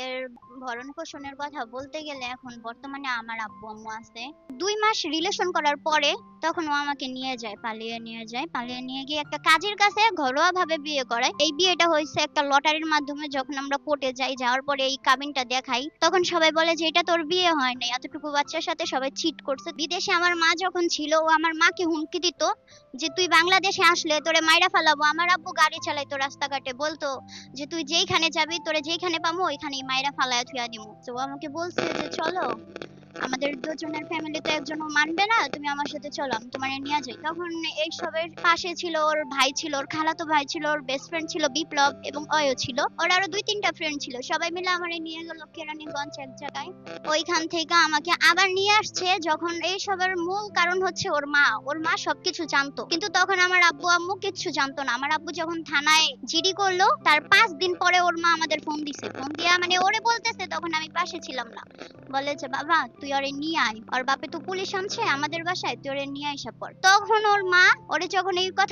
এর ভরণ পোষণের কথা বলতে গেলে এখন বর্তমানে আমার আব্বু আম্মু আছে। 2 মাস রিলেশন করার পরে তখন ও আমাকে নিয়ে যায়, পালিয়ে নিয়ে গিয়ে একটা কাজের কাছে ঘরোয়া ভাবে বিয়ে করায়। এই বিয়েটা হয়েছে একটা লটারির মাধ্যমে। যখন আমরা কোর্টে যাই, যাওয়ার পরে এই কাবিনটা দেখাই, তখন সবাই বলে যে এটা তোর বিয়ে হয় নাই, এতটুকু বাচ্চার সাথে সবাই চিট করছে। বিদেশে আমার মা যখন ছিল, ও আমার মাকে হুমকি দিত যে তুই বাংলাদেশে আসলে তোরে মাইরা ফালাবো। আমার আব্বু গাড়ি চালাইতো রাস্তাঘাটে, বলতো যে তুই যেইখানে যাবি তোরে যেইখানে পাবো ওইখানেই মাইরা ফালায়া থুয়া দিমু। তো ও আমাকে বলছে যে চলো, আমাদের দুজনের ফ্যামিলিতে একজনও মানবে না, তুমি আমার সাথে চলো, আমি তোমারে নিয়ে যাই। তখন এইসবের পাশে ছিল ওর ভাই, ছিল ওর খালাতো ভাই, ছিল ওর বেস্ট ফ্রেন্ড ছিল বিপ্লব, এবং অয়ও ছিল। ওর আরো 2-3টা ফ্রেন্ড ছিল। সবাই মিলে আমারে নিয়ে গেল কেরানীগঞ্জ এক জায়গায়। ওইখান থেকে আমাকে আবার নিয়ে আসছে। যখন এইসবের মূল কারণ হচ্ছে ওর মা সবকিছু জানতো, কিন্তু তখন আমার আব্বু আম্মু কিচ্ছু জানতো না। আমার আব্বু যখন থানায় জিডি করলো, তার 5 দিন পরে ওর মা আমাদের ফোন দিছে। ফোন দিয়া মানে ওরে বলতেছে, তখন আমি পাশে ছিলাম না, বলে যে বাবা তুই ওরে নিয়ে আয়, ওর বাপে তো পুলিশ আনছে আমাদের বাসায়, তুই ওরে নিয়ে আইসা পর। তখন ওর মা ওরে যখন এই কথা